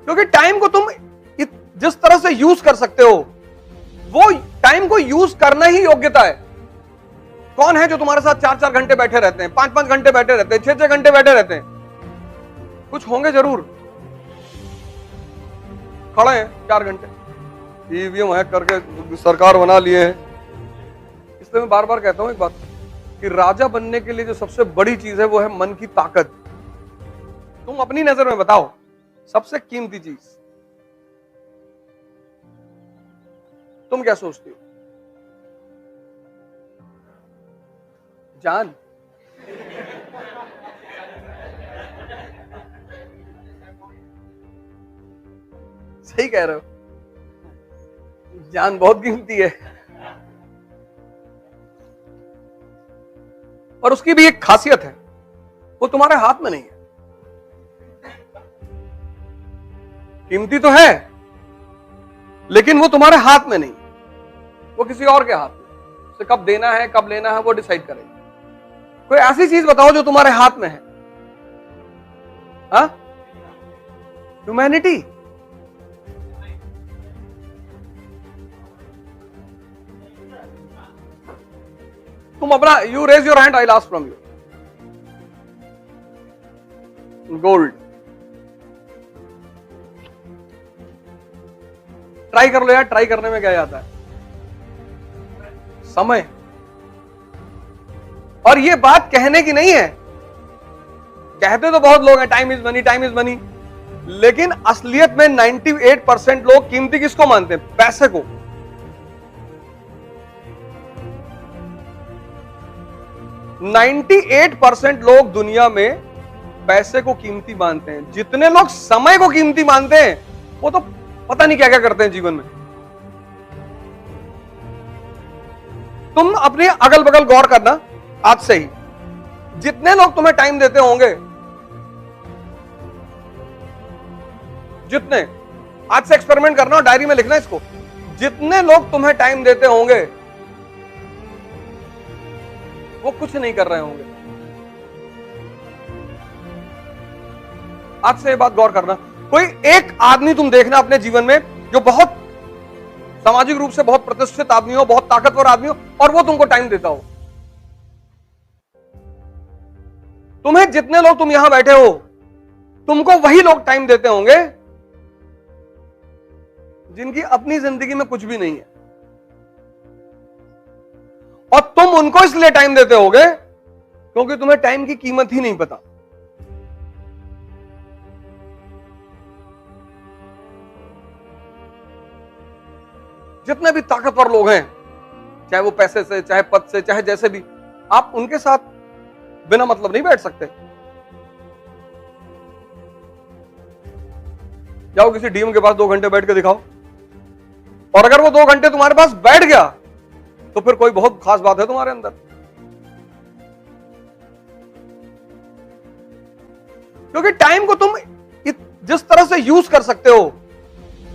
क्योंकि टाइम को तुम जिस तरह से यूज कर सकते हो, वो टाइम को यूज करना ही योग्यता है। कौन है जो तुम्हारे साथ 4-4 घंटे बैठे रहते हैं, 5-5 घंटे बैठे रहते हैं, 6-6 घंटे बैठे रहते हैं? कुछ होंगे जरूर। खड़े हैं 4 घंटे, ईवीएम हैक करके सरकार बना लिए हैं। इसलिए मैं बार बार कहता हूं एक बात, कि राजा बनने के लिए जो सबसे बड़ी चीज है वो है मन की ताकत। तुम अपनी नजर में बताओ सबसे कीमती चीज तुम क्या सोचती हो? जान। सही कह रहे हो, जान बहुत कीमती है। और उसकी भी एक खासियत है, वो तुम्हारे हाथ में नहीं है। कीमती तो है लेकिन वो तुम्हारे हाथ में नहीं, वो किसी और के हाथ में। उसे कब देना है कब लेना है वो डिसाइड करेगा। कोई ऐसी चीज बताओ जो तुम्हारे हाथ में है। हाँ, ह्यूमैनिटी। तुम अपना, you raise your hand, I last from you. Gold. Try कर लो यार, ट्राई करने में क्या जाता है? समय। और ये बात कहने की नहीं है, कहते तो बहुत लोग हैं time is money, time is money, लेकिन असलियत में 98% लोग कीमती किसको मानते हैं? पैसे को। %98 लोग दुनिया में पैसे को कीमती मानते हैं। जितने लोग समय को कीमती मानते हैं वो तो पता नहीं क्या क्या करते हैं जीवन में। तुम अपने अगल बगल गौर करना आज से ही, जितने लोग तुम्हें टाइम देते होंगे, जितने, आज से एक्सपेरिमेंट करना और डायरी में लिखना इसको, जितने लोग तुम्हें टाइम देते होंगे वो कुछ नहीं कर रहे होंगे। आज से ये बात गौर करना। कोई एक आदमी तुम देखना अपने जीवन में जो बहुत सामाजिक रूप से बहुत प्रतिष्ठित आदमी हो, बहुत ताकतवर आदमी हो, और वो तुमको टाइम देता हो। तुम्हें जितने लोग, तुम यहां बैठे हो, तुमको वही लोग टाइम देते होंगे जिनकी अपनी जिंदगी में कुछ भी नहीं है, और तुम उनको इसलिए टाइम देते होगे क्योंकि तुम्हें टाइम की कीमत ही नहीं पता। जितने भी ताकतवर लोग हैं, चाहे वो पैसे से, चाहे पद से, चाहे जैसे भी, आप उनके साथ बिना मतलब नहीं बैठ सकते। जाओ किसी डीएम के पास 2 घंटे बैठ के दिखाओ, और अगर वो 2 घंटे तुम्हारे पास बैठ गया तो फिर कोई बहुत खास बात है तुम्हारे अंदर। क्योंकि टाइम को तुम जिस तरह से यूज कर सकते हो,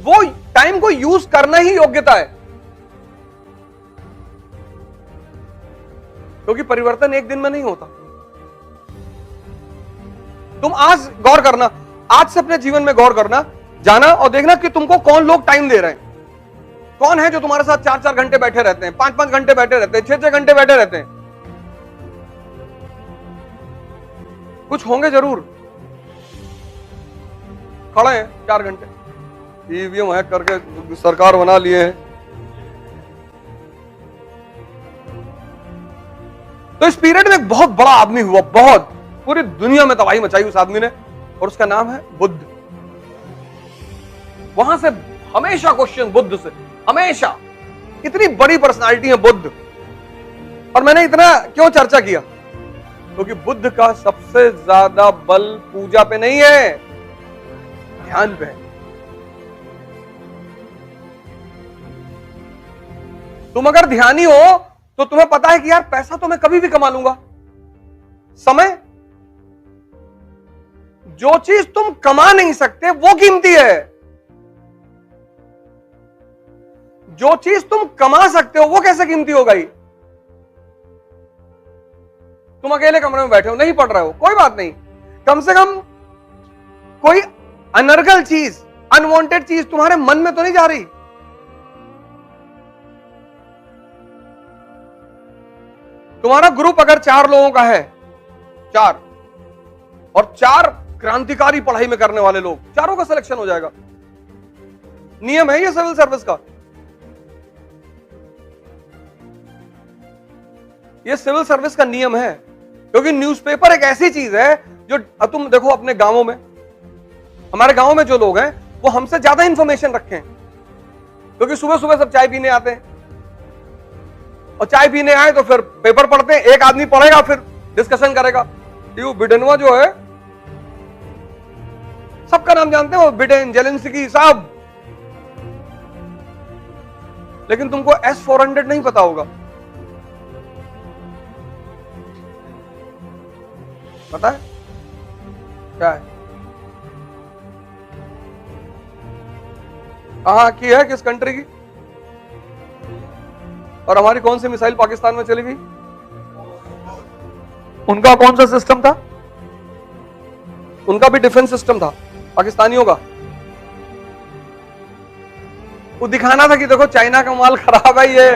वो टाइम को यूज करना ही योग्यता है। क्योंकि परिवर्तन एक दिन में नहीं होता। तुम आज गौर करना, आज से अपने जीवन में गौर करना, जाना और देखना कि तुमको कौन लोग टाइम दे रहे हैं। कौन है जो तुम्हारे साथ 4-4 घंटे बैठे रहते हैं, 5-5 घंटे बैठे रहते हैं, 6-6 घंटे बैठे रहते हैं? कुछ होंगे जरूर। खड़े हैं 4 घंटे, ईवीएम हैक करके सरकार बना लिए हैं। तो इस पीरियड में एक बहुत बड़ा आदमी हुआ, बहुत, पूरी दुनिया में तबाही मचाई उस आदमी ने, और उसका नाम है बुद्ध। वहां से हमेशा क्वेश्चन बुद्ध से, हमेशा। इतनी बड़ी पर्सनालिटी है बुद्ध, और मैंने इतना क्यों चर्चा किया? क्योंकि बुद्ध का सबसे ज्यादा बल पूजा पे नहीं है, ध्यान पे है। तुम अगर ध्यानी हो तो तुम्हें पता है कि यार पैसा तो मैं कभी भी कमा लूंगा। समय, जो चीज तुम कमा नहीं सकते वो कीमती है। जो चीज तुम कमा सकते हो वो कैसे कीमती हो गई? तुम अकेले कमरे में बैठे हो, नहीं पढ़ रहे हो, कोई बात नहीं, कम से कम कोई अनर्गल चीज अनवांटेड चीज तुम्हारे मन में तो नहीं जा रही। तुम्हारा ग्रुप अगर 4 लोगों का है, 4 और 4 क्रांतिकारी पढ़ाई में करने वाले लोग, चारों का सिलेक्शन हो जाएगा। नियम है ये सिविल सर्विस का। ये सिविल सर्विस का नियम है, क्योंकि न्यूज़पेपर एक ऐसी चीज है जो तुम देखो अपने गांवों में, हमारे गांव में जो लोग हैं वो हमसे ज्यादा इंफॉर्मेशन रखे हैं, क्योंकि सुबह सुबह सब चाय पीने आते हैं और चाय पीने आए तो फिर पेपर पढ़ते हैं। एक आदमी पढ़ेगा फिर डिस्कशन करेगा। यू बिडेनवा जो है सबका नाम जानते हैं, वो बिडेन, जेलेंस्की सब, लेकिन तुमको S-400 नहीं पता होगा। पता है क्या है? कहां की है, किस कंट्री की? और हमारी कौन सी मिसाइल पाकिस्तान में चली गई? उनका कौन सा सिस्टम था? उनका भी डिफेंस सिस्टम था, पाकिस्तानियों का। वो दिखाना था कि देखो चाइना का माल खराब है। ये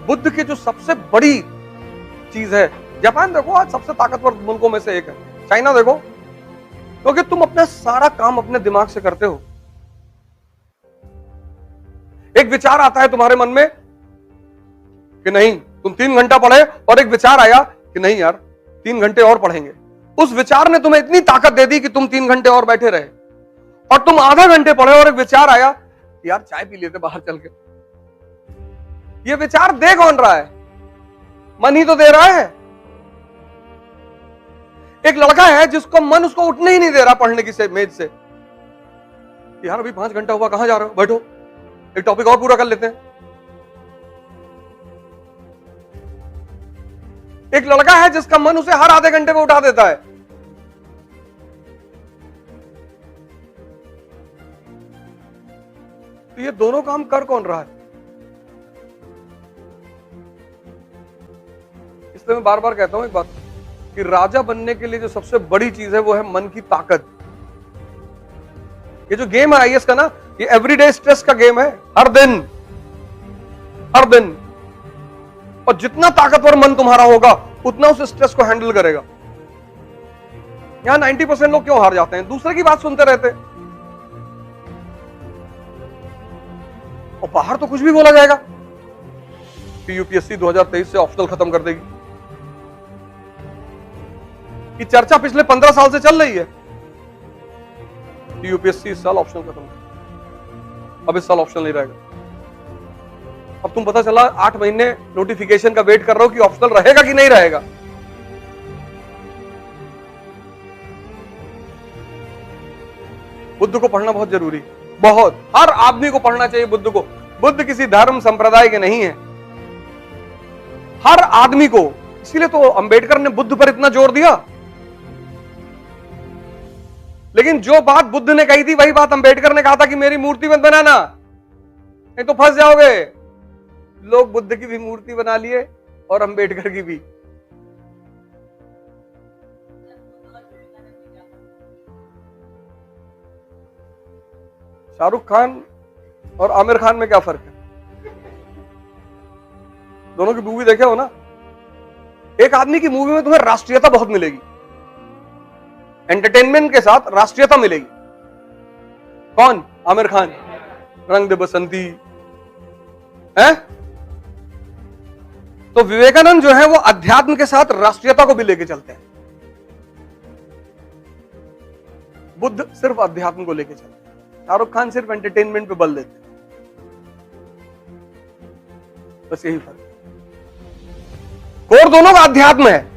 बुद्ध की जो सबसे बड़ी चीज है, जापान देखो आज सबसे ताकतवर मुल्कों में से एक है, चाइना देखो, क्योंकि तुम अपना सारा काम अपने दिमाग से करते हो। एक विचार आता है तुम्हारे मन में कि नहीं तुम 3 घंटा पढ़े, और एक विचार आया कि नहीं यार 3 घंटे और पढ़ेंगे। उस विचार ने तुम्हें इतनी ताकत दे दी कि तुम 3 घंटे और बैठे रहे, और तुम आधा घंटे पढ़े और एक विचार आया यार चाय पी लेते बाहर चल के। ये विचार दे कौन रहा है? मन ही तो दे रहा है। एक लड़का है जिसको मन उसको उठने ही नहीं दे रहा पढ़ने की मेज से। यार अभी 5 घंटा हुआ, कहां जा रहे हो, बैठो एक टॉपिक और पूरा कर लेते हैं। एक लड़का है जिसका मन उसे हर आधे घंटे में उठा देता है। तो ये दोनों काम कर कौन रहा है? इसलिए मैं बार बार कहता हूं एक बात, कि राजा बनने के लिए जो सबसे बड़ी चीज है वो है मन की ताकत। ये जो गेम है IAS का ना, ये एवरीडे स्ट्रेस का गेम है, हर दिन हर दिन। और जितना ताकतवर मन तुम्हारा होगा उतना उस स्ट्रेस को हैंडल करेगा। यहां 90% लोग क्यों हार जाते हैं? दूसरे की बात सुनते रहते, और बाहर तो कुछ भी बोला जाएगा कि UPSC 2023 से ऑप्शनल खत्म कर देगी। ये चर्चा पिछले 15 साल से चल रही है कि UPSC इस साल ऑप्शनल खत्म, अब इस साल ऑप्शनल नहीं रहेगा। अब तुम पता चला 8 महीने नोटिफिकेशन का वेट कर रहे हो कि ऑप्शनल रहेगा कि नहीं रहेगा। बुद्ध को पढ़ना बहुत जरूरी, बहुत, हर आदमी को पढ़ना चाहिए बुद्ध को। बुद्ध किसी धर्म संप्रदाय के नहीं है, हर आदमी को। इसीलिए तो अंबेडकर ने बुद्ध पर इतना जोर दिया। लेकिन जो बात बुद्ध ने कही थी वही बात अंबेडकर ने कहा था कि मेरी मूर्ति मत बनाना, नहीं तो फंस जाओगे। लोग बुद्ध की भी मूर्ति बना लिए और अंबेडकर की भी। शाहरुख खान और आमिर खान में क्या फर्क है? दोनों की मूवी देखे हो ना? एक आदमी की मूवी में तुम्हें राष्ट्रीयता बहुत मिलेगी, एंटरटेनमेंट के साथ राष्ट्रीयता मिलेगी। कौन? आमिर खान, रंग दे बसंती है। तो विवेकानंद जो है वो अध्यात्म के साथ राष्ट्रीयता को भी लेके चलते हैं। बुद्ध सिर्फ अध्यात्म को लेके चलते हैं, शाहरुख खान सिर्फ एंटरटेनमेंट पे बल देते हैं। बस यही फर्क है। कोर दोनों का अध्यात्म है,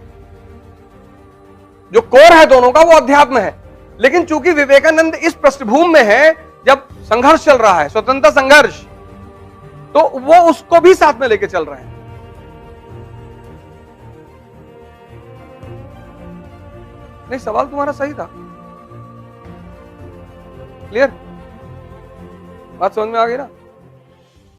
जो कोर है दोनों का वो अध्यात्म है। लेकिन चूंकि विवेकानंद इस पृष्ठभूमि में है, जब संघर्ष चल रहा है, स्वतंत्रता संघर्ष, तो वो उसको भी साथ में लेके चल रहे हैं। नहीं, सवाल तुम्हारा सही था। क्लियर? बात समझ में आ गई ना?